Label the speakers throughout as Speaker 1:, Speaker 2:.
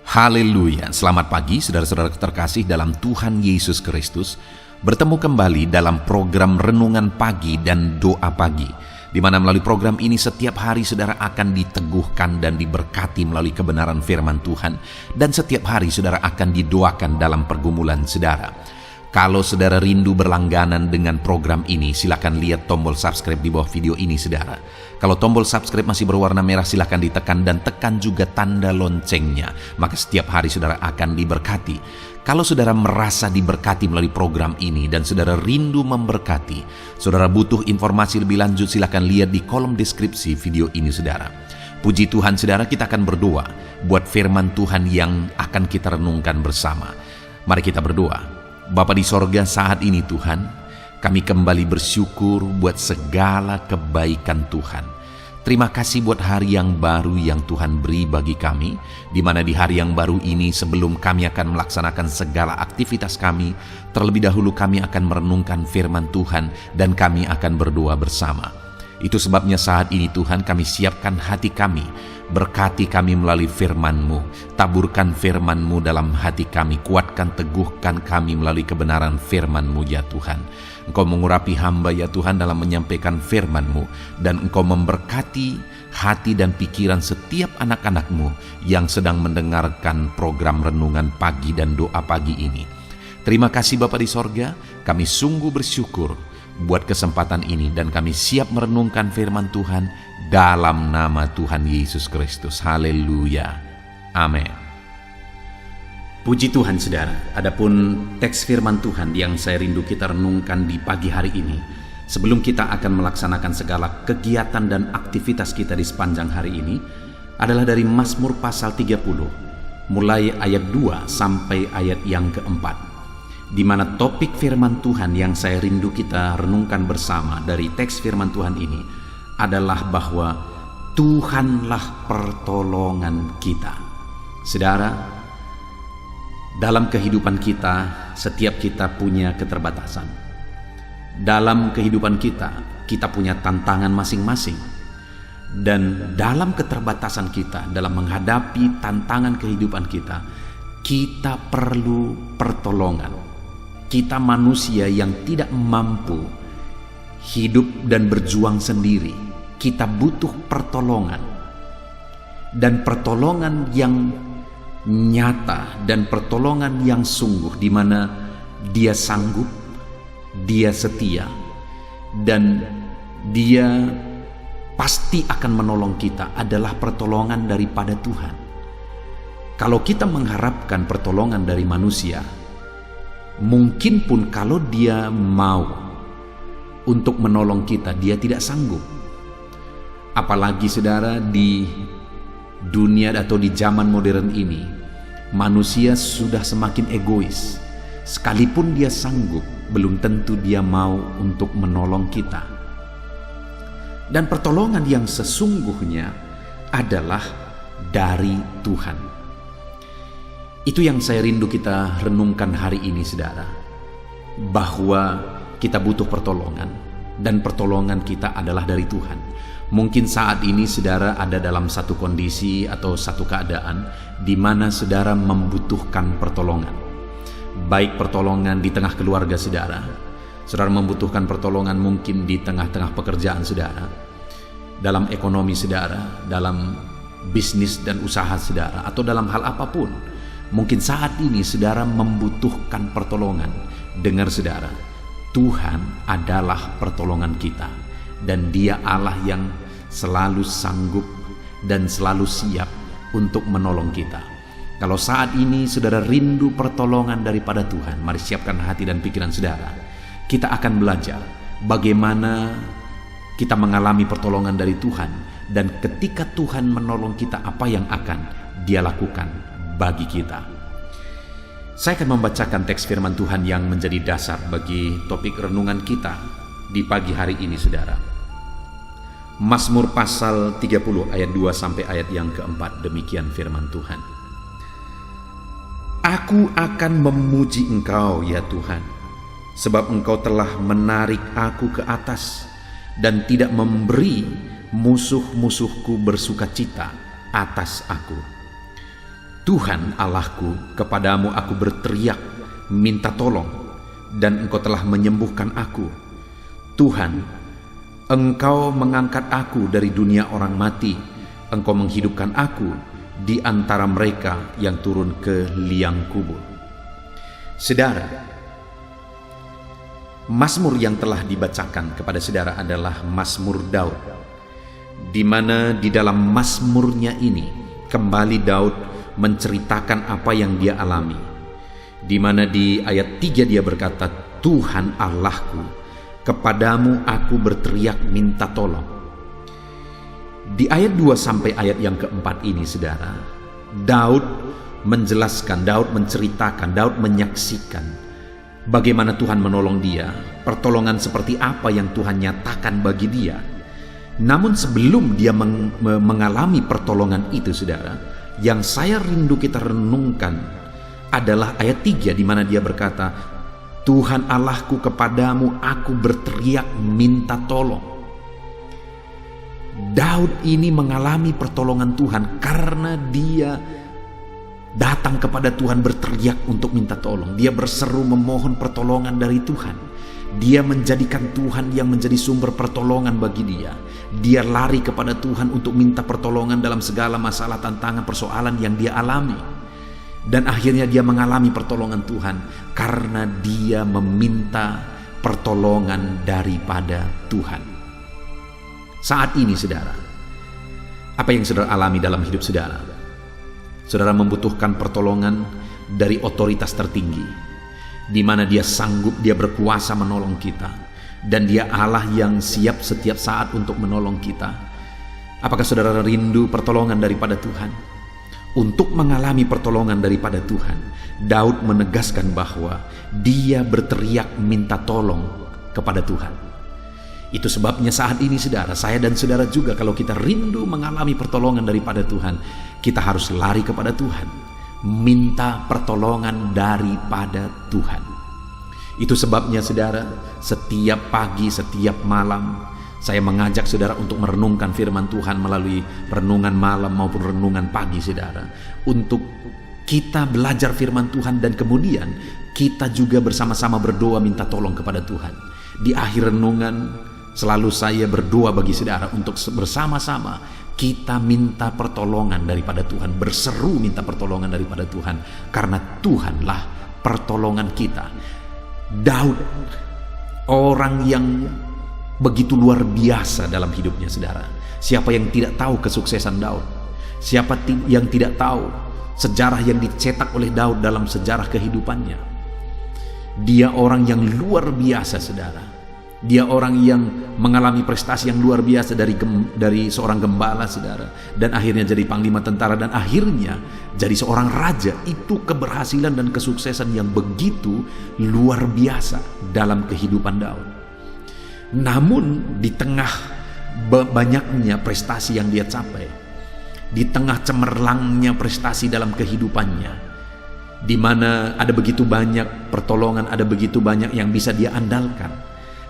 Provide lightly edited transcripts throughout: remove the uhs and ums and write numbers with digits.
Speaker 1: Haleluya, selamat pagi saudara-saudara terkasih dalam Tuhan Yesus Kristus. Bertemu kembali dalam program Renungan Pagi dan Doa Pagi, di mana melalui program ini setiap hari saudara akan diteguhkan dan diberkati melalui kebenaran firman Tuhan, dan setiap hari saudara akan didoakan dalam pergumulan saudara. Kalau saudara rindu berlangganan dengan program ini, silakan lihat tombol subscribe di bawah video ini saudara. Kalau tombol subscribe masih berwarna merah, silakan ditekan dan tekan juga tanda loncengnya. Maka setiap hari saudara akan diberkati. Kalau saudara merasa diberkati melalui program ini dan saudara rindu memberkati, saudara butuh informasi lebih lanjut, silakan lihat di kolom deskripsi video ini saudara. Puji Tuhan saudara, kita akan berdoa buat firman Tuhan yang akan kita renungkan bersama. Mari kita berdoa. Bapa di sorga, saat ini Tuhan, kami kembali bersyukur buat segala kebaikan Tuhan. Terima kasih buat hari yang baru yang Tuhan beri bagi kami, di mana di hari yang baru ini sebelum kami akan melaksanakan segala aktivitas kami, terlebih dahulu kami akan merenungkan firman Tuhan dan kami akan berdoa bersama. Itu sebabnya saat ini Tuhan kami siapkan hati kami, berkati kami melalui firman-Mu, taburkan firman-Mu dalam hati kami, kuatkan teguhkan kami melalui kebenaran firman-Mu ya Tuhan. Engkau mengurapi hamba ya Tuhan dalam menyampaikan firman-Mu, dan Engkau memberkati hati dan pikiran setiap anak-anak-Mu yang sedang mendengarkan program Renungan Pagi dan Doa Pagi ini. Terima kasih Bapa di sorga, kami sungguh bersyukur buat kesempatan ini dan kami siap merenungkan firman Tuhan dalam nama Tuhan Yesus Kristus. Haleluya. Amin. Puji Tuhan saudara, adapun teks firman Tuhan yang saya rindu kita renungkan di pagi hari ini, sebelum kita akan melaksanakan segala kegiatan dan aktivitas kita di sepanjang hari ini, adalah dari Mazmur pasal 30, mulai ayat 2 sampai ayat yang keempat. Di mana topik firman Tuhan yang saya rindu kita renungkan bersama dari teks firman Tuhan ini adalah bahwa Tuhanlah pertolongan kita. Saudara, dalam kehidupan kita, setiap kita punya keterbatasan. Dalam kehidupan kita, kita punya tantangan masing-masing. Dan dalam keterbatasan kita, dalam menghadapi tantangan kehidupan kita, kita perlu pertolongan. Kita manusia yang tidak mampu hidup dan berjuang sendiri. Kita butuh pertolongan. Dan pertolongan yang nyata dan pertolongan yang sungguh, di mana Dia sanggup, Dia setia, dan Dia pasti akan menolong kita adalah pertolongan daripada Tuhan. Kalau kita mengharapkan pertolongan dari manusia, mungkin pun kalau Dia mau untuk menolong kita, Dia tidak sanggup. Apalagi saudara, di dunia atau di zaman modern ini, manusia sudah semakin egois. Sekalipun dia sanggup, belum tentu dia mau untuk menolong kita. Dan pertolongan yang sesungguhnya adalah dari Tuhan. Itu yang saya rindu kita renungkan hari ini saudara, bahwa kita butuh pertolongan dan pertolongan kita adalah dari Tuhan. Mungkin saat ini saudara ada dalam satu kondisi atau satu keadaan di mana saudara membutuhkan pertolongan. Baik pertolongan di tengah keluarga saudara, saudara membutuhkan pertolongan mungkin di tengah-tengah pekerjaan saudara, dalam ekonomi saudara, dalam bisnis dan usaha saudara, atau dalam hal apapun. Mungkin saat ini saudara membutuhkan pertolongan. Dengar saudara, Tuhan adalah pertolongan kita, dan Dia Allah yang selalu sanggup dan selalu siap untuk menolong kita. Kalau saat ini saudara rindu pertolongan daripada Tuhan, mari siapkan hati dan pikiran saudara. Kita akan belajar bagaimana kita mengalami pertolongan dari Tuhan, dan ketika Tuhan menolong kita, apa yang akan Dia lakukan bagi kita. Saya akan membacakan teks firman Tuhan yang menjadi dasar bagi topik renungan kita di pagi hari ini saudara. Mazmur pasal 30 ayat 2 sampai ayat yang keempat, demikian firman Tuhan. Aku akan memuji Engkau ya Tuhan, sebab Engkau telah menarik aku ke atas dan tidak memberi musuh-musuhku bersukacita atas aku. Tuhan Allahku, kepadamu aku berteriak minta tolong, dan Engkau telah menyembuhkan aku. Tuhan, Engkau mengangkat aku dari dunia orang mati, Engkau menghidupkan aku di antara mereka yang turun ke liang kubur. Saudara, Mazmur yang telah dibacakan kepada saudara adalah Mazmur Daud, di mana di dalam Mazmurnya ini kembali Daud menceritakan apa yang dia alami, di mana di ayat 3 dia berkata, Tuhan Allahku, kepadamu aku berteriak minta tolong. Di ayat 2 sampai ayat yang keempat ini saudara, Daud menjelaskan, Daud menceritakan, Daud menyaksikan bagaimana Tuhan menolong dia, pertolongan seperti apa yang Tuhan nyatakan bagi dia. Namun sebelum dia mengalami pertolongan itu saudara, yang saya rindu kita renungkan adalah ayat 3 di mana dia berkata, Tuhan Allahku, kepadamu aku berteriak minta tolong. Daud ini mengalami pertolongan Tuhan karena dia datang kepada Tuhan berteriak untuk minta tolong. Dia berseru memohon pertolongan dari Tuhan. Dia menjadikan Tuhan yang menjadi sumber pertolongan bagi dia. Dia lari kepada Tuhan untuk minta pertolongan dalam segala masalah, tantangan, persoalan yang dia alami. Dan akhirnya dia mengalami pertolongan Tuhan karena dia meminta pertolongan daripada Tuhan. Saat ini saudara, apa yang saudara alami dalam hidup saudara? Saudara membutuhkan pertolongan dari otoritas tertinggi, di mana dia sanggup, dia berkuasa menolong kita, dan dia Allah yang siap setiap saat untuk menolong kita. Apakah saudara rindu pertolongan daripada Tuhan? Untuk mengalami pertolongan daripada Tuhan, Daud menegaskan bahwa dia berteriak minta tolong kepada Tuhan. Itu sebabnya saat ini saudara, saya dan saudara juga, kalau kita rindu mengalami pertolongan daripada Tuhan, kita harus lari kepada Tuhan, minta pertolongan daripada Tuhan. Itu sebabnya saudara, setiap pagi, setiap malam, saya mengajak saudara untuk merenungkan firman Tuhan melalui renungan malam maupun renungan pagi saudara, untuk kita belajar firman Tuhan dan kemudian kita juga bersama-sama berdoa minta tolong kepada Tuhan. Di akhir renungan selalu saya berdoa bagi saudara untuk bersama-sama kita minta pertolongan daripada Tuhan, berseru minta pertolongan daripada Tuhan, karena Tuhanlah pertolongan kita. Daud, orang yang begitu luar biasa dalam hidupnya saudara. Siapa yang tidak tahu kesuksesan Daud? Siapa yang tidak tahu sejarah yang dicetak oleh Daud dalam sejarah kehidupannya? Dia orang yang luar biasa saudara. Dia orang yang mengalami prestasi yang luar biasa dari seorang gembala saudara, dan akhirnya jadi panglima tentara, dan akhirnya jadi seorang raja. Itu keberhasilan dan kesuksesan yang begitu luar biasa dalam kehidupan Daud. Namun di tengah banyaknya prestasi yang dia capai, di tengah cemerlangnya prestasi dalam kehidupannya, di mana ada begitu banyak pertolongan, ada begitu banyak yang bisa dia andalkan,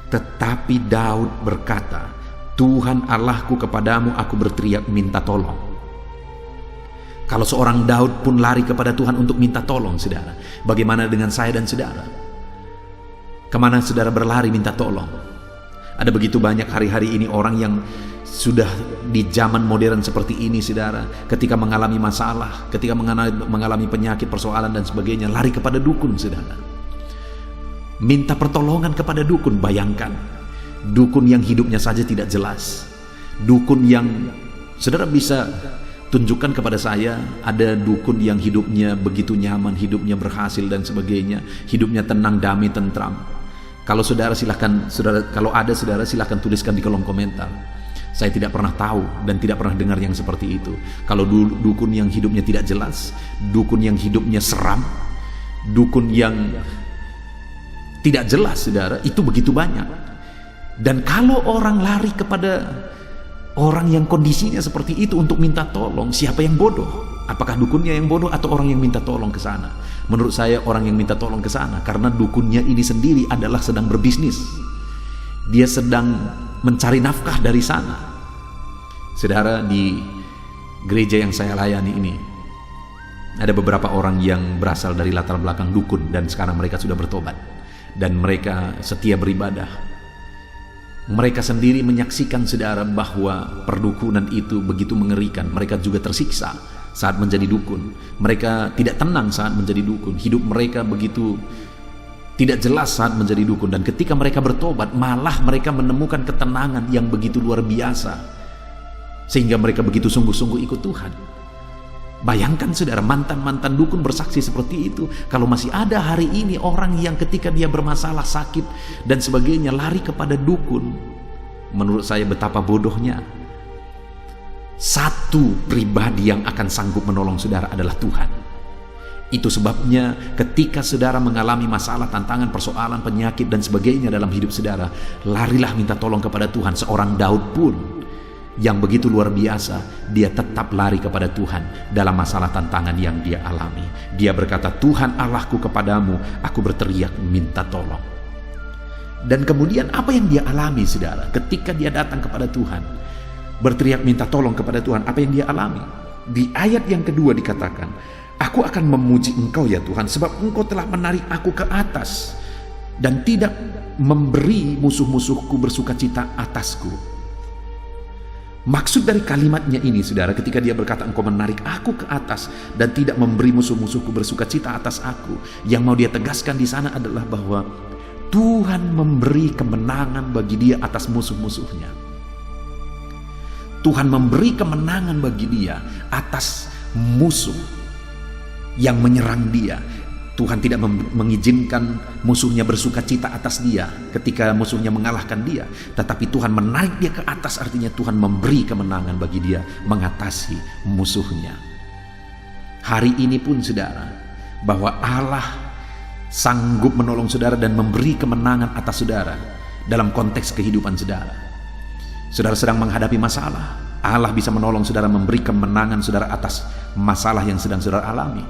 Speaker 1: tetapi Daud berkata, Tuhan Allahku, kepadamu aku berteriak minta tolong. Kalau seorang Daud pun lari kepada Tuhan untuk minta tolong saudara, bagaimana dengan saya dan saudara? Kemana saudara berlari minta tolong? Ada begitu banyak hari-hari ini orang yang sudah di zaman modern seperti ini saudara, ketika mengalami masalah, ketika mengalami penyakit, persoalan dan sebagainya, lari kepada dukun saudara, minta pertolongan kepada dukun. Bayangkan, dukun yang hidupnya saja tidak jelas, dukun yang saudara bisa tunjukkan kepada saya, ada dukun yang hidupnya begitu nyaman, hidupnya berhasil dan sebagainya, hidupnya tenang, damai, tentram. Kalau saudara silahkan, kalau ada saudara silahkan tuliskan di kolom komentar. Saya tidak pernah tahu dan tidak pernah dengar yang seperti itu. Kalau dukun yang hidupnya tidak jelas, dukun yang hidupnya seram, dukun yang tidak jelas saudara, itu begitu banyak. Dan kalau orang lari kepada orang yang kondisinya seperti itu untuk minta tolong, siapa yang bodoh? Apakah dukunnya yang bodoh atau orang yang minta tolong ke sana? Menurut saya orang yang minta tolong ke sana, karena dukunnya ini sendiri adalah sedang berbisnis. Dia sedang mencari nafkah dari sana. Saudara, di gereja yang saya layani ini, Ada beberapa orang yang berasal dari latar belakang dukun dan sekarang mereka sudah bertobat dan mereka setia beribadah. Mereka sendiri menyaksikan saudara bahwa perdukunan itu begitu mengerikan. Mereka juga tersiksa saat menjadi dukun. Mereka tidak tenang saat menjadi dukun. Hidup mereka begitu tidak jelas saat menjadi dukun. Dan ketika mereka bertobat, malah mereka menemukan ketenangan yang begitu luar biasa, sehingga mereka begitu sungguh-sungguh ikut Tuhan. Bayangkan saudara, mantan-mantan dukun bersaksi seperti itu. Kalau masih ada hari ini orang yang ketika dia bermasalah, sakit dan sebagainya lari kepada dukun, menurut saya betapa bodohnya. Satu pribadi yang akan sanggup menolong saudara adalah Tuhan. Itu sebabnya ketika saudara mengalami masalah, tantangan, persoalan, penyakit dan sebagainya dalam hidup saudara, larilah minta tolong kepada Tuhan. Seorang Daud pun yang begitu luar biasa, dia tetap lari kepada Tuhan dalam masalah tantangan yang dia alami. Dia berkata, Tuhan Allahku, kepadamu aku berteriak minta tolong. Dan kemudian apa yang dia alami saudara ketika dia datang kepada Tuhan, berteriak minta tolong kepada Tuhan? Apa yang dia alami? Di ayat yang kedua dikatakan, aku akan memuji Engkau ya Tuhan, sebab Engkau telah menarik aku ke atas dan tidak memberi musuh-musuhku bersukacita atasku. Maksud dari kalimatnya ini saudara, ketika dia berkata Engkau menarik aku ke atas dan tidak memberi musuh-musuhku bersukacita atas aku, yang mau dia tegaskan di sana adalah bahwa Tuhan memberi kemenangan bagi dia atas musuh-musuhnya. Tuhan memberi kemenangan bagi dia atas musuh yang menyerang dia. Tuhan tidak mengizinkan musuhnya bersukacita atas dia ketika musuhnya mengalahkan dia, tetapi Tuhan menarik dia ke atas, artinya Tuhan memberi kemenangan bagi dia mengatasi musuhnya. Hari ini pun saudara, bahwa Allah sanggup menolong saudara dan memberi kemenangan atas saudara dalam konteks kehidupan saudara. Saudara sedang menghadapi masalah, Allah bisa menolong saudara, memberi kemenangan saudara atas masalah yang sedang saudara alami.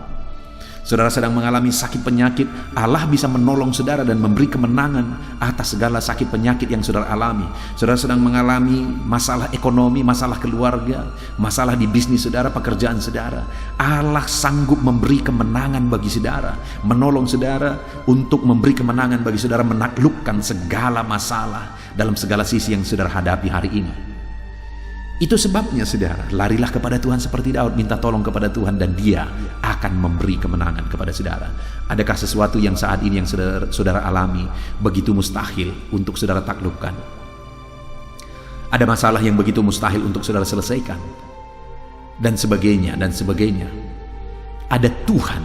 Speaker 1: Saudara sedang mengalami sakit penyakit, Allah bisa menolong saudara dan memberi kemenangan atas segala sakit penyakit yang saudara alami. Saudara sedang mengalami masalah ekonomi, masalah keluarga, masalah di bisnis saudara, pekerjaan saudara, Allah sanggup memberi kemenangan bagi saudara, menolong saudara untuk memberi kemenangan bagi saudara menaklukkan segala masalah dalam segala sisi yang saudara hadapi hari ini. Itu sebabnya saudara, larilah kepada Tuhan seperti Daud, minta tolong kepada Tuhan dan Dia akan memberi kemenangan kepada saudara. Adakah sesuatu yang saat ini yang saudara alami begitu mustahil untuk saudara taklukkan? Ada masalah yang begitu mustahil untuk saudara selesaikan? Dan sebagainya, dan sebagainya. Ada Tuhan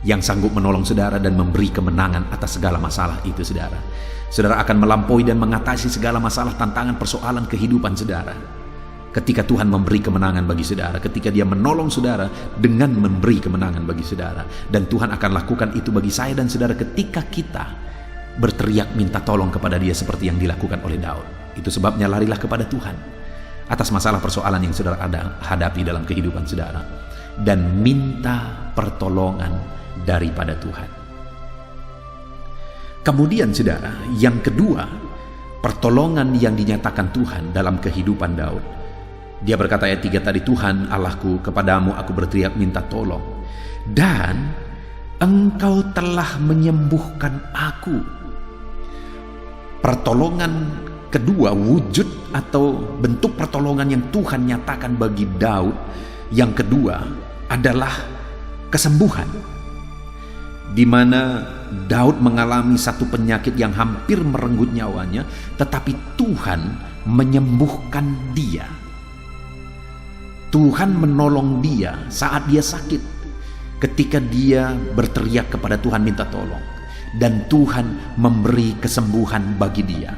Speaker 1: yang sanggup menolong saudara dan memberi kemenangan atas segala masalah itu saudara. Saudara akan melampaui dan mengatasi segala masalah, tantangan, persoalan kehidupan saudara ketika Tuhan memberi kemenangan bagi saudara, ketika Dia menolong saudara dengan memberi kemenangan bagi saudara. Dan Tuhan akan lakukan itu bagi saya dan saudara ketika kita berteriak minta tolong kepada Dia seperti yang dilakukan oleh Daud. Itu sebabnya larilah kepada Tuhan atas masalah persoalan yang saudara hadapi dalam kehidupan saudara, dan minta pertolongan daripada Tuhan. Kemudian saudara, yang kedua, pertolongan yang dinyatakan Tuhan dalam kehidupan Daud. Dia berkata ayat 3 tadi, Tuhan Allahku, kepadamu aku berteriak minta tolong, dan Engkau telah menyembuhkan aku. Pertolongan kedua, wujud atau bentuk pertolongan yang Tuhan nyatakan bagi Daud yang kedua adalah kesembuhan, di mana Daud mengalami satu penyakit yang hampir merenggut nyawanya, tetapi Tuhan menyembuhkan dia. Tuhan menolong dia saat dia sakit, ketika dia berteriak kepada Tuhan minta tolong, dan Tuhan memberi kesembuhan bagi dia.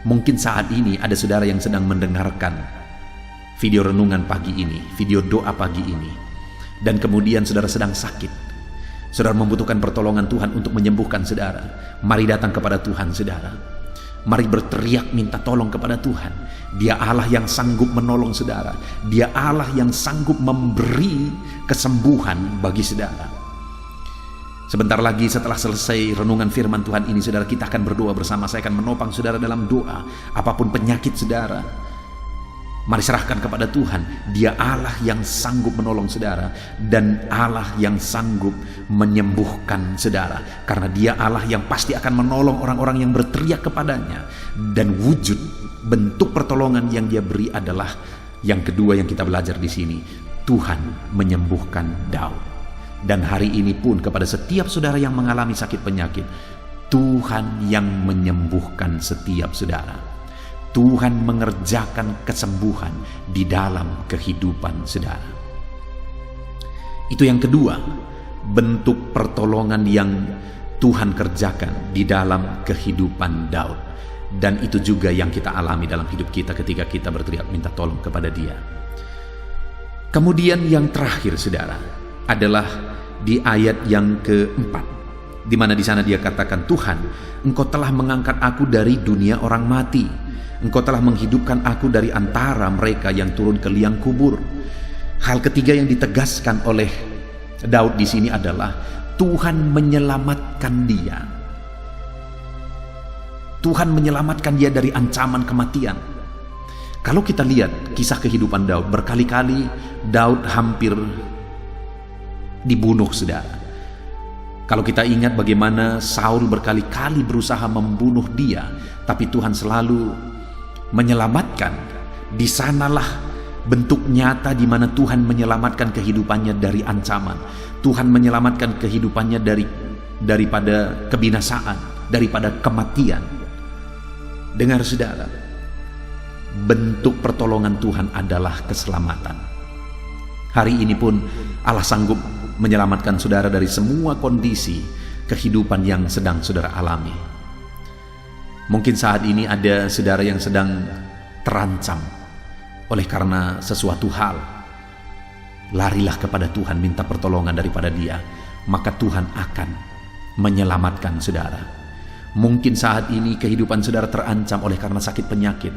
Speaker 1: Mungkin saat ini ada saudara yang sedang mendengarkan video renungan pagi ini, video doa pagi ini, dan kemudian saudara sedang sakit. Saudara membutuhkan pertolongan Tuhan untuk menyembuhkan saudara. Mari datang kepada Tuhan saudara. Mari berteriak minta tolong kepada Tuhan. Dia Allah yang sanggup menolong saudara. Dia Allah yang sanggup memberi kesembuhan bagi saudara. Sebentar lagi setelah selesai renungan firman Tuhan ini saudara, kita akan berdoa bersama. Saya akan menopang saudara dalam doa. Apapun penyakit saudara, Mari serahkan kepada Tuhan. Dia Allah yang sanggup menolong saudara, dan Allah yang sanggup menyembuhkan saudara. Karena dia Allah yang pasti akan menolong orang-orang yang berteriak kepadanya. Dan wujud bentuk pertolongan yang dia beri adalah yang kedua yang kita belajar di sini. Tuhan menyembuhkan Daud. Dan hari ini pun kepada setiap saudara yang mengalami sakit penyakit, Tuhan yang menyembuhkan setiap saudara. Tuhan mengerjakan kesembuhan di dalam kehidupan saudara. Itu yang kedua, bentuk pertolongan yang Tuhan kerjakan di dalam kehidupan Daud. Dan itu juga yang kita alami dalam hidup kita ketika kita berteriak minta tolong kepada Dia. Kemudian yang terakhir saudara adalah di ayat yang keempat, di mana di sana Dia katakan, Tuhan, Engkau telah mengangkat aku dari dunia orang mati. Engkau telah menghidupkan aku dari antara mereka yang turun ke liang kubur. Hal ketiga yang ditegaskan oleh Daud di sini adalah Tuhan menyelamatkan dia. Tuhan menyelamatkan dia dari ancaman kematian. Kalau kita lihat kisah kehidupan Daud, berkali-kali Daud hampir dibunuh, saudara. Kalau kita ingat bagaimana Saul berkali-kali berusaha membunuh dia, tapi Tuhan selalu menyelamatkan. Di sanalah bentuk nyata di mana Tuhan menyelamatkan kehidupannya dari ancaman. Tuhan menyelamatkan kehidupannya daripada kebinasaan, daripada kematian. Dengar saudara, bentuk pertolongan Tuhan adalah keselamatan. Hari ini pun Allah sanggup menyelamatkan saudara dari semua kondisi kehidupan yang sedang saudara alami. Mungkin saat ini ada saudara yang sedang terancam oleh karena sesuatu hal. Larilah kepada Tuhan, minta pertolongan daripada Dia, maka Tuhan akan menyelamatkan saudara. Mungkin saat ini kehidupan saudara terancam oleh karena sakit penyakit.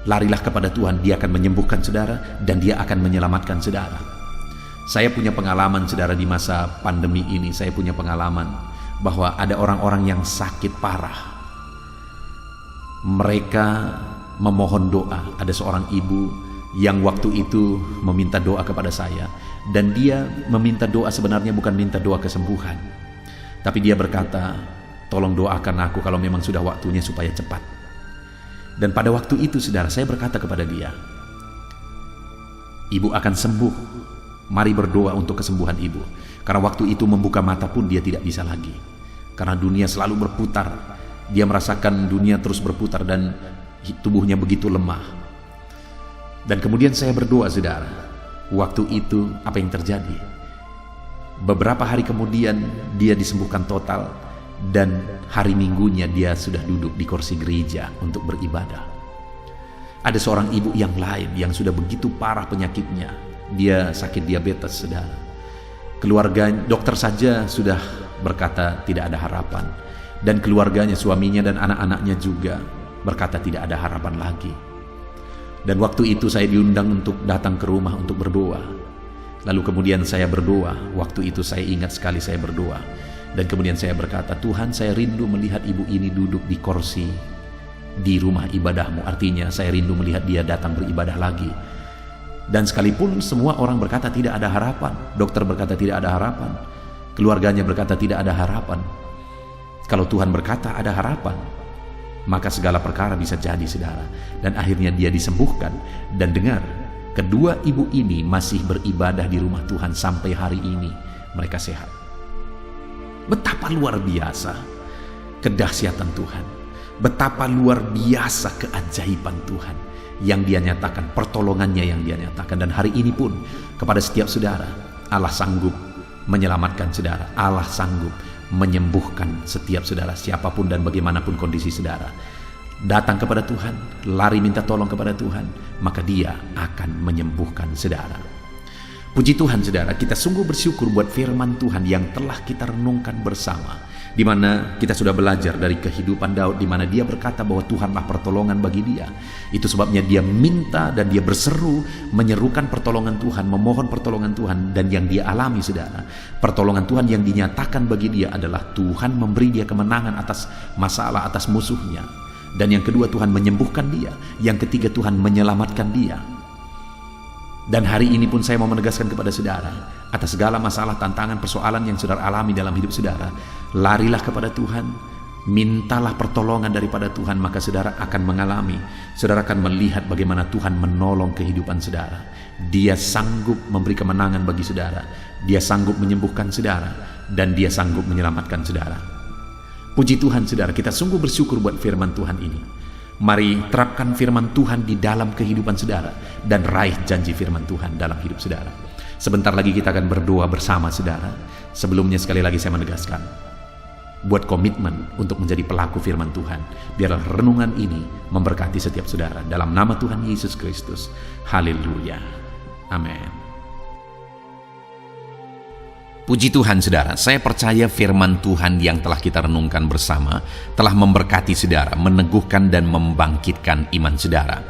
Speaker 1: Larilah kepada Tuhan, Dia akan menyembuhkan saudara dan Dia akan menyelamatkan saudara. Saya punya pengalaman saudara di masa pandemi ini. Saya punya pengalaman bahwa ada orang-orang yang sakit parah. Mereka memohon doa. Ada seorang ibu yang waktu itu meminta doa kepada saya, dan dia meminta doa sebenarnya bukan minta doa kesembuhan, tapi dia berkata, tolong doakan aku kalau memang sudah waktunya supaya cepat. Dan pada waktu itu saudara, saya berkata kepada dia, ibu akan sembuh, mari berdoa untuk kesembuhan ibu. Karena waktu itu membuka mata pun dia tidak bisa lagi, karena dunia selalu berputar. Dia merasakan dunia terus berputar dan tubuhnya begitu lemah. Dan kemudian saya berdoa saudara. Waktu itu apa yang terjadi? Beberapa hari kemudian dia disembuhkan total, dan hari Minggunya dia sudah duduk di kursi gereja untuk beribadah. Ada seorang ibu yang lain yang sudah begitu parah penyakitnya. Dia sakit diabetes saudara. Keluarga dokter saja sudah berkata tidak ada harapan. Dan keluarganya, suaminya dan anak-anaknya juga berkata tidak ada harapan lagi. Dan waktu itu saya diundang untuk datang ke rumah untuk berdoa. Lalu kemudian saya berdoa. Waktu itu saya ingat sekali saya berdoa. Dan kemudian saya berkata, Tuhan, saya rindu melihat ibu ini duduk di kursi di rumah ibadahmu. Artinya saya rindu melihat dia datang beribadah lagi. Dan sekalipun semua orang berkata tidak ada harapan, dokter berkata tidak ada harapan, keluarganya berkata tidak ada harapan, kalau Tuhan berkata ada harapan, maka segala perkara bisa jadi saudara. Dan akhirnya dia disembuhkan. Dan dengar, kedua ibu ini masih beribadah di rumah Tuhan sampai hari ini. Mereka sehat. Betapa luar biasa kedahsyatan Tuhan. Betapa luar biasa keajaiban Tuhan yang Dia nyatakan, pertolongannya yang Dia nyatakan. Dan hari ini pun kepada setiap saudara, Allah sanggup menyelamatkan saudara. Allah sanggup menyembuhkan setiap saudara, siapapun dan bagaimanapun kondisi saudara. Datang kepada Tuhan, lari minta tolong kepada Tuhan, maka Dia akan menyembuhkan saudara. Puji Tuhan saudara, kita sungguh bersyukur buat firman Tuhan yang telah kita renungkan bersama, di mana kita sudah belajar dari kehidupan Daud, di mana dia berkata bahwa Tuhanlah pertolongan bagi dia. Itu sebabnya dia minta dan dia berseru, menyerukan pertolongan Tuhan, memohon pertolongan Tuhan. Dan yang dia alami saudara, pertolongan Tuhan yang dinyatakan bagi dia adalah Tuhan memberi dia kemenangan atas masalah, atas musuhnya. Dan yang kedua, Tuhan menyembuhkan dia. Yang ketiga, Tuhan menyelamatkan dia. Dan hari ini pun saya mau menegaskan kepada saudara, atas segala masalah, tantangan, persoalan yang saudara alami dalam hidup saudara, larilah kepada Tuhan, mintalah pertolongan daripada Tuhan, maka saudara akan mengalami, saudara akan melihat bagaimana Tuhan menolong kehidupan saudara. Dia sanggup memberi kemenangan bagi saudara, dia sanggup menyembuhkan saudara, dan dia sanggup menyelamatkan saudara. Puji Tuhan saudara, kita sungguh bersyukur buat firman Tuhan ini. Mari terapkan firman Tuhan di dalam kehidupan saudara dan raih janji firman Tuhan dalam hidup saudara. Sebentar lagi kita akan berdoa bersama saudara. Sebelumnya sekali lagi saya menegaskan, buat komitmen untuk menjadi pelaku firman Tuhan. Biarlah renungan ini memberkati setiap saudara. Dalam nama Tuhan Yesus Kristus. Haleluya. Amin. Puji Tuhan saudara, saya percaya firman Tuhan yang telah kita renungkan bersama telah memberkati saudara, meneguhkan dan membangkitkan iman saudara.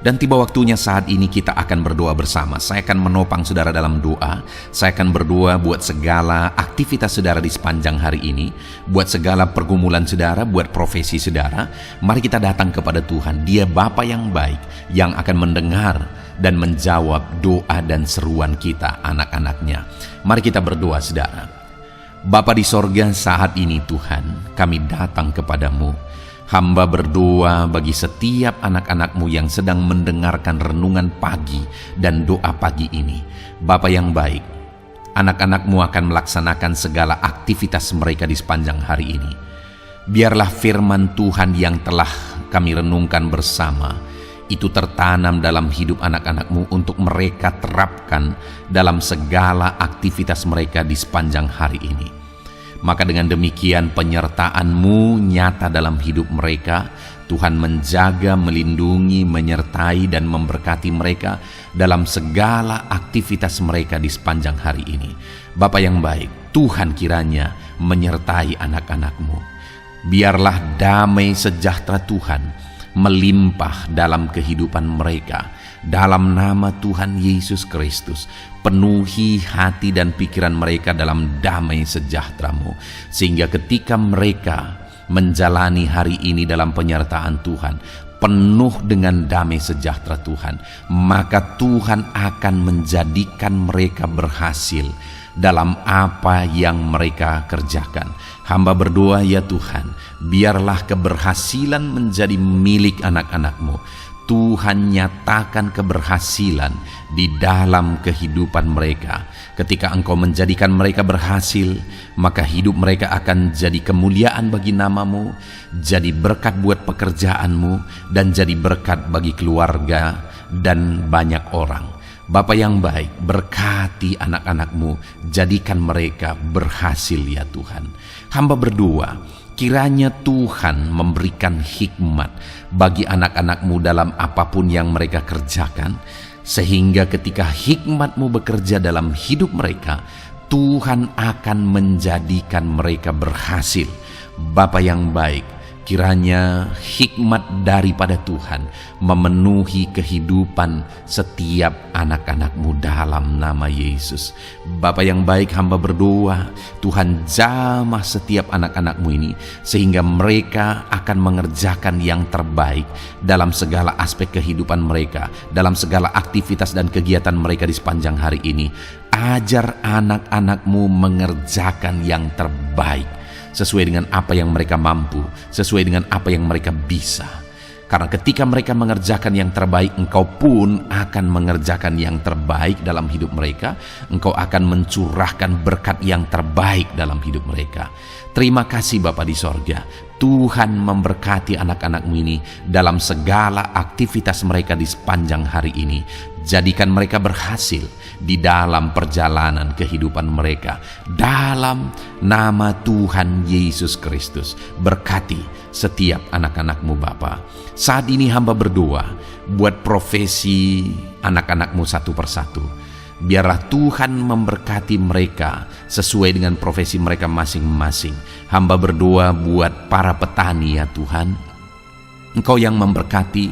Speaker 1: Dan tiba waktunya saat ini kita akan berdoa bersama. Saya akan menopang saudara dalam doa. Saya akan berdoa buat segala aktivitas saudara di sepanjang hari ini, buat segala pergumulan saudara, buat profesi saudara. Mari kita datang kepada Tuhan. Dia Bapa yang baik, yang akan mendengar dan menjawab doa dan seruan kita, anak-anaknya. Mari kita berdoa saudara. Bapa di sorga, saat ini Tuhan, kami datang kepadamu. Hamba berdoa bagi setiap anak-anak-Mu yang sedang mendengarkan renungan pagi dan doa pagi ini. Bapa yang baik, anak-anak-Mu akan melaksanakan segala aktivitas mereka di sepanjang hari ini. Biarlah firman Tuhan yang telah kami renungkan bersama itu tertanam dalam hidup anak-anak-Mu untuk mereka terapkan dalam segala aktivitas mereka di sepanjang hari ini. Maka dengan demikian penyertaan-Mu nyata dalam hidup mereka. Tuhan menjaga, melindungi, menyertai dan memberkati mereka dalam segala aktivitas mereka di sepanjang hari ini. Bapa yang baik, Tuhan kiranya menyertai anak-anak-Mu. Biarlah damai sejahtera Tuhan melimpah dalam kehidupan mereka. Dalam nama Tuhan Yesus Kristus, penuhi hati dan pikiran mereka dalam damai sejahtera-Mu, sehingga ketika mereka menjalani hari ini dalam penyertaan Tuhan, penuh dengan damai sejahtera Tuhan, maka Tuhan akan menjadikan mereka berhasil dalam apa yang mereka kerjakan. Hamba berdoa ya Tuhan, biarlah keberhasilan menjadi milik anak-anak-Mu. Tuhan nyatakan keberhasilan di dalam kehidupan mereka. Ketika Engkau menjadikan mereka berhasil, maka hidup mereka akan jadi kemuliaan bagi nama-Mu, jadi berkat buat pekerjaan-Mu, dan jadi berkat bagi keluarga dan banyak orang. Bapa yang baik, berkati anak-anak-Mu, jadikan mereka berhasil ya Tuhan. Hamba berdoa, kiranya Tuhan memberikan hikmat bagi anak-anak-Mu dalam apapun yang mereka kerjakan, sehingga ketika hikmat-Mu bekerja dalam hidup mereka, Tuhan akan menjadikan mereka berhasil. Bapa yang baik, kiranya hikmat daripada Tuhan memenuhi kehidupan setiap anak-anak-Mu dalam nama Yesus. Bapa yang baik, hamba berdoa, Tuhan jamah setiap anak-anak-Mu ini, sehingga mereka akan mengerjakan yang terbaik dalam segala aspek kehidupan mereka, dalam segala aktivitas dan kegiatan mereka di sepanjang hari ini. Ajar anak-anak-Mu mengerjakan yang terbaik, sesuai dengan apa yang mereka mampu, sesuai dengan apa yang mereka bisa. Karena ketika mereka mengerjakan yang terbaik, Engkau pun akan mengerjakan yang terbaik dalam hidup mereka. Engkau akan mencurahkan berkat yang terbaik dalam hidup mereka. Terima kasih Bapa di sorga. Tuhan memberkati anak-anak-Mu ini dalam segala aktivitas mereka di sepanjang hari ini. Jadikan mereka berhasil di dalam perjalanan kehidupan mereka. Dalam nama Tuhan Yesus Kristus, berkati setiap anak-anak-Mu Bapa. Saat ini hamba berdoa buat profesi anak-anak-Mu satu persatu. Biarlah Tuhan memberkati mereka sesuai dengan profesi mereka masing-masing. Hamba berdoa buat para petani ya Tuhan. Engkau yang memberkati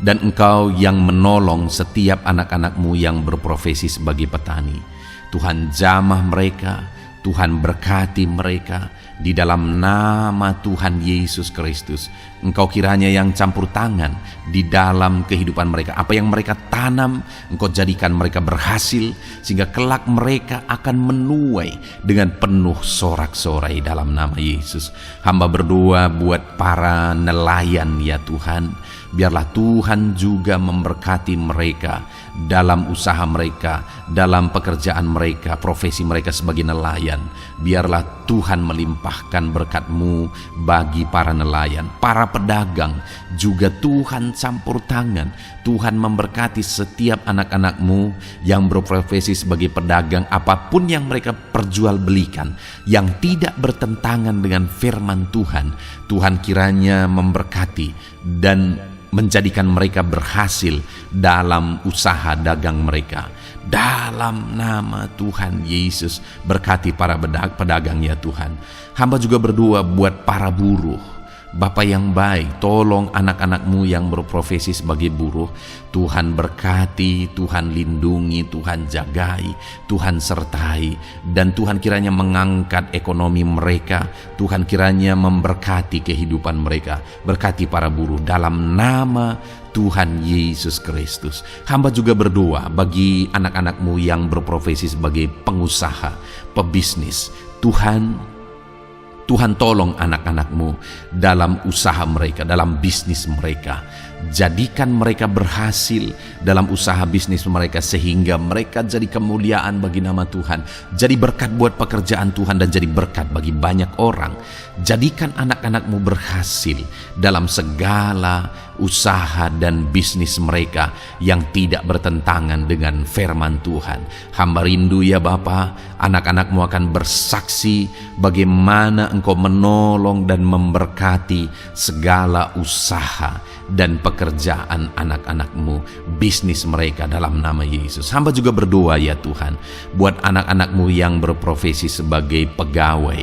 Speaker 1: dan Engkau yang menolong setiap anak-anak-Mu yang berprofesi sebagai petani. Tuhan jamah mereka, Tuhan berkati mereka di dalam nama Tuhan Yesus Kristus. Engkau kiranya yang campur tangan di dalam kehidupan mereka. Apa yang mereka tanam, Engkau jadikan mereka berhasil, sehingga kelak mereka akan menuai dengan penuh sorak-sorai dalam nama Yesus. Hamba berdoa buat para nelayan ya Tuhan. Biarlah Tuhan juga memberkati mereka dalam usaha mereka, dalam pekerjaan mereka, profesi mereka sebagai nelayan. Biarlah Tuhan melimpahkan berkat-Mu bagi para nelayan, para pedagang juga Tuhan campur tangan. Tuhan memberkati setiap anak-anak-Mu yang berprofesi sebagai pedagang, apapun yang mereka perjualbelikan yang tidak bertentangan dengan firman Tuhan. Tuhan kiranya memberkati dan menjadikan mereka berhasil dalam usaha dagang mereka. Dalam nama Tuhan Yesus, berkati para pedagang ya Tuhan. Hamba juga berdoa buat para buruh. Bapa yang baik, tolong anak-anak-Mu yang berprofesi sebagai buruh. Tuhan berkati, Tuhan lindungi, Tuhan jagai, Tuhan sertai. Dan Tuhan kiranya mengangkat ekonomi mereka. Tuhan kiranya memberkati kehidupan mereka. Berkati para buruh dalam nama Tuhan Yesus Kristus. Hamba juga berdoa bagi anak-anak-Mu yang berprofesi sebagai pengusaha, pebisnis. Tuhan tolong anak-anak-Mu dalam usaha mereka, dalam bisnis mereka. Jadikan mereka berhasil dalam usaha bisnis mereka, sehingga mereka jadi kemuliaan bagi nama Tuhan. Jadi berkat buat pekerjaan Tuhan dan jadi berkat bagi banyak orang. Jadikan anak-anak-Mu berhasil dalam segala usaha dan bisnis mereka yang tidak bertentangan dengan firman Tuhan. Hamba rindu ya Bapa, anak-anak-Mu akan bersaksi bagaimana Engkau menolong dan memberkati segala usaha dan pekerjaan anak-anak-Mu, bisnis mereka dalam nama Yesus. Hamba juga berdoa ya Tuhan buat anak-anak-Mu yang berprofesi sebagai pegawai,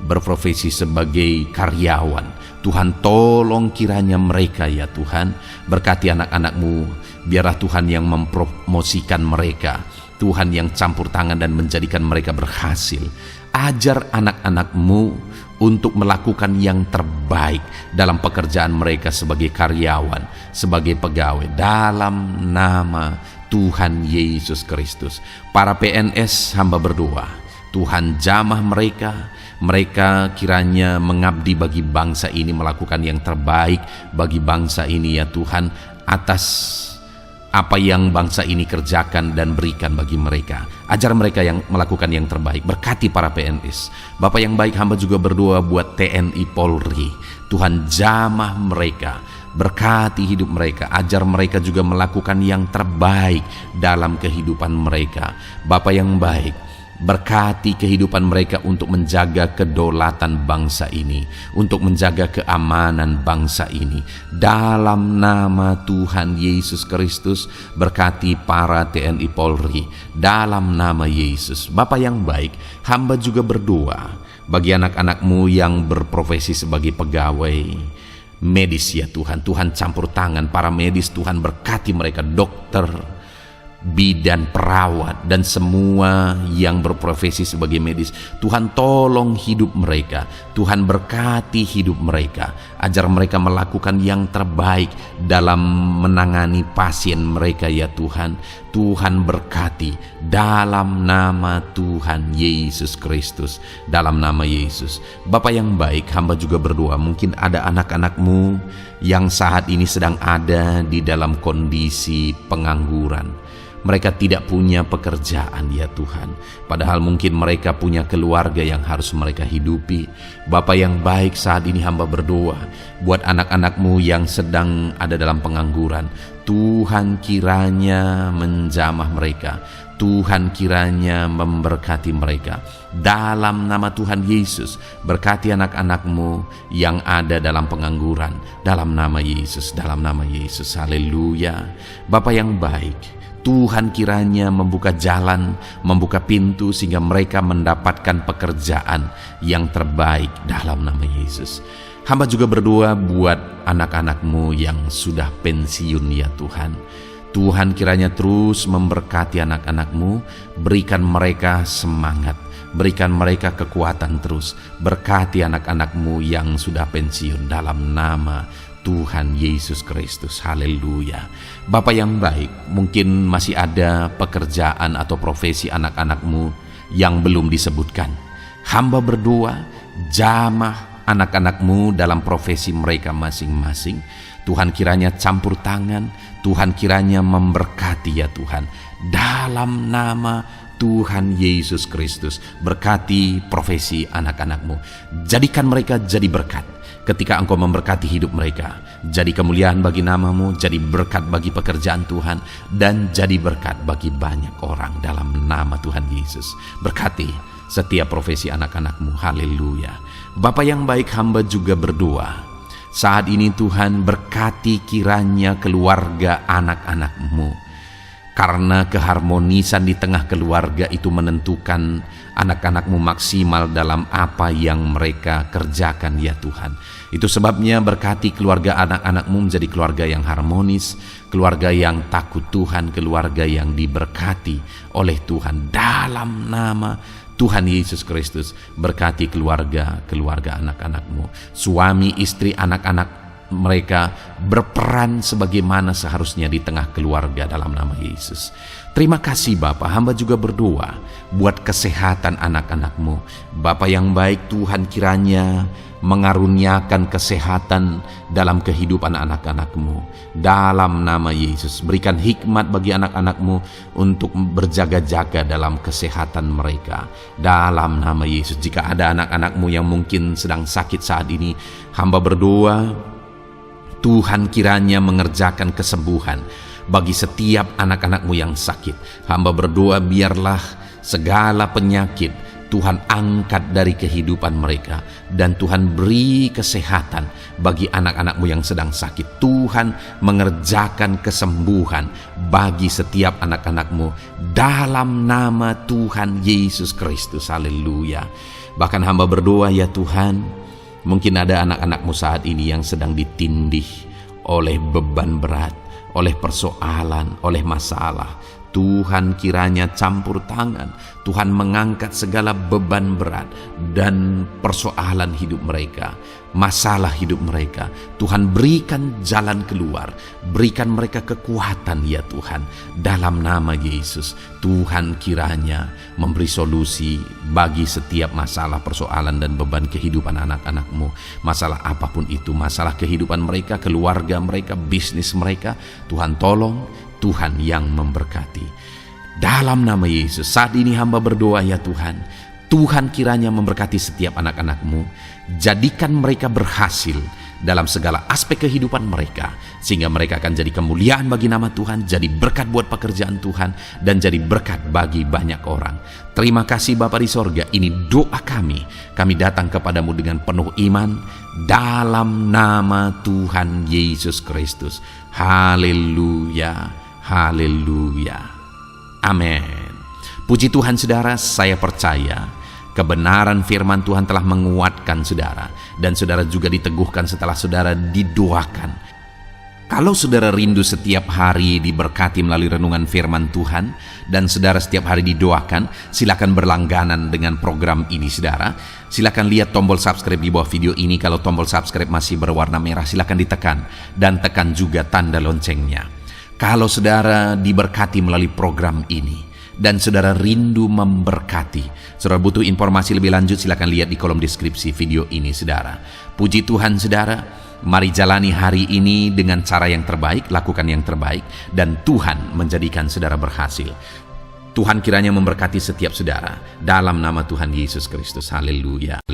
Speaker 1: berprofesi sebagai karyawan. Tuhan tolong kiranya mereka ya Tuhan, berkati anak-anak-Mu. Biarlah Tuhan yang mempromosikan mereka, Tuhan yang campur tangan dan menjadikan mereka berhasil. Ajar anak-anak-Mu untuk melakukan yang terbaik dalam pekerjaan mereka sebagai karyawan, sebagai pegawai, dalam nama Tuhan Yesus Kristus. Para PNS hamba berdoa, Tuhan jamah mereka kiranya mengabdi bagi bangsa ini, melakukan yang terbaik bagi bangsa ini ya Tuhan, atas apa yang bangsa ini kerjakan dan berikan bagi mereka. Ajar mereka yang melakukan yang terbaik. Berkati para PNS. Bapa yang baik, hamba juga berdoa buat TNI Polri. Tuhan jamah mereka, berkati hidup mereka. Ajar mereka juga melakukan yang terbaik dalam kehidupan mereka. Bapa yang baik, berkati kehidupan mereka untuk menjaga kedaulatan bangsa ini, untuk menjaga keamanan bangsa ini. Dalam nama Tuhan Yesus Kristus, berkati para TNI Polri dalam nama Yesus. Bapa yang baik, hamba juga berdoa bagi anak-anak-Mu yang berprofesi sebagai pegawai medis ya Tuhan. Tuhan campur tangan para medis, Tuhan berkati mereka, dokter, bidan, perawat, dan semua yang berprofesi sebagai medis. Tuhan tolong hidup mereka, Tuhan berkati hidup mereka. Ajar mereka melakukan yang terbaik dalam menangani pasien mereka ya Tuhan. Tuhan berkati dalam nama Tuhan Yesus Kristus, dalam nama Yesus. Bapa yang baik, hamba juga berdoa, mungkin ada anak-anak-Mu yang saat ini sedang ada di dalam kondisi pengangguran. Mereka tidak punya pekerjaan ya Tuhan, padahal mungkin mereka punya keluarga yang harus mereka hidupi. Bapa yang baik, saat ini hamba berdoa buat anak-anak-Mu yang sedang ada dalam pengangguran. Tuhan kiranya menjamah mereka, Tuhan kiranya memberkati mereka. Dalam nama Tuhan Yesus, berkati anak-anak-Mu yang ada dalam pengangguran. Dalam nama Yesus, dalam nama Yesus, haleluya. Bapa yang baik, Tuhan kiranya membuka jalan, membuka pintu sehingga mereka mendapatkan pekerjaan yang terbaik dalam nama Yesus. Hamba juga berdoa buat anak-anak-Mu yang sudah pensiun ya Tuhan. Tuhan kiranya terus memberkati anak-anak-Mu, berikan mereka semangat, Berikan mereka kekuatan terus. Berkati anak-anak-Mu yang sudah pensiun dalam nama Tuhan Yesus Kristus. Haleluya. Bapa yang baik, mungkin masih ada pekerjaan atau profesi anak-anak-Mu yang belum disebutkan. Hamba berdoa, jamah anak-anak-Mu dalam profesi mereka masing-masing. Tuhan kiranya campur tangan, Tuhan kiranya memberkati ya Tuhan. Dalam nama Tuhan Yesus Kristus, berkati profesi anak-anak-Mu. Jadikan mereka jadi berkat ketika Engkau memberkati hidup mereka. Jadi kemuliaan bagi nama-Mu, jadi berkat bagi pekerjaan Tuhan, dan jadi berkat bagi banyak orang dalam nama Tuhan Yesus. Berkati setiap profesi anak-anak-Mu. Haleluya. Bapa yang baik, hamba juga berdoa. Saat ini Tuhan, berkati kiranya keluarga anak-anak-Mu. Karena keharmonisan di tengah keluarga itu menentukan anak-anak-Mu maksimal dalam apa yang mereka kerjakan ya Tuhan. Itu sebabnya berkati keluarga anak-anak-Mu menjadi keluarga yang harmonis, keluarga yang takut Tuhan, keluarga yang diberkati oleh Tuhan. Dalam nama Tuhan Yesus Kristus, berkati keluarga anak-anak-Mu. Suami, istri, anak-anak mereka berperan sebagaimana seharusnya di tengah keluarga dalam nama Yesus. Terima kasih Bapa, hamba juga berdoa buat kesehatan anak-anak-Mu. Bapa yang baik, Tuhan kiranya mengaruniakan kesehatan dalam kehidupan anak-anak-Mu. Dalam nama Yesus, berikan hikmat bagi anak-anak-Mu untuk berjaga-jaga dalam kesehatan mereka. Dalam nama Yesus, jika ada anak-anak-Mu yang mungkin sedang sakit saat ini, hamba berdoa Tuhan kiranya mengerjakan kesembuhan bagi setiap anak-anak-Mu yang sakit. Hamba berdoa biarlah segala penyakit Tuhan angkat dari kehidupan mereka, dan Tuhan beri kesehatan bagi anak-anak-Mu yang sedang sakit. Tuhan mengerjakan kesembuhan bagi setiap anak-anak-Mu dalam nama Tuhan Yesus Kristus. Haleluya. Bahkan hamba berdoa ya Tuhan, mungkin ada anak-anak-Mu saat ini yang sedang ditindih oleh beban berat, oleh persoalan, oleh masalah. Tuhan kiranya campur tangan, Tuhan mengangkat segala beban berat dan persoalan hidup mereka, masalah hidup mereka. Tuhan berikan jalan keluar, berikan mereka kekuatan ya Tuhan. Dalam nama Yesus, Tuhan kiranya memberi solusi bagi setiap masalah, persoalan dan beban kehidupan anak-anak-Mu. Masalah apapun itu, masalah kehidupan mereka, keluarga mereka, bisnis mereka, Tuhan tolong, Tuhan yang memberkati. Dalam nama Yesus, saat ini hamba berdoa ya Tuhan, Tuhan kiranya memberkati setiap anak-anak-Mu. Jadikan mereka berhasil dalam segala aspek kehidupan mereka, sehingga mereka akan jadi kemuliaan bagi nama Tuhan, jadi berkat buat pekerjaan Tuhan, dan jadi berkat bagi banyak orang. Terima kasih Bapa di sorga, ini doa kami. Kami datang kepadamu dengan penuh iman, dalam nama Tuhan Yesus Kristus. Haleluya. Haleluya. Amin. Puji Tuhan saudara, saya percaya kebenaran firman Tuhan telah menguatkan saudara, dan saudara juga diteguhkan setelah saudara didoakan. Kalau saudara rindu setiap hari diberkati melalui renungan firman Tuhan, dan saudara setiap hari didoakan, silakan berlangganan dengan program ini saudara. Silakan lihat tombol subscribe di bawah video ini. Kalau tombol subscribe masih berwarna merah, silakan ditekan, dan tekan juga tanda loncengnya. Kalau saudara diberkati melalui program ini dan saudara rindu memberkati, saudara butuh informasi lebih lanjut, silakan lihat di kolom deskripsi video ini saudara. Puji Tuhan saudara, mari jalani hari ini dengan cara yang terbaik, lakukan yang terbaik, dan Tuhan menjadikan saudara berhasil. Tuhan kiranya memberkati setiap saudara dalam nama Tuhan Yesus Kristus. Haleluya.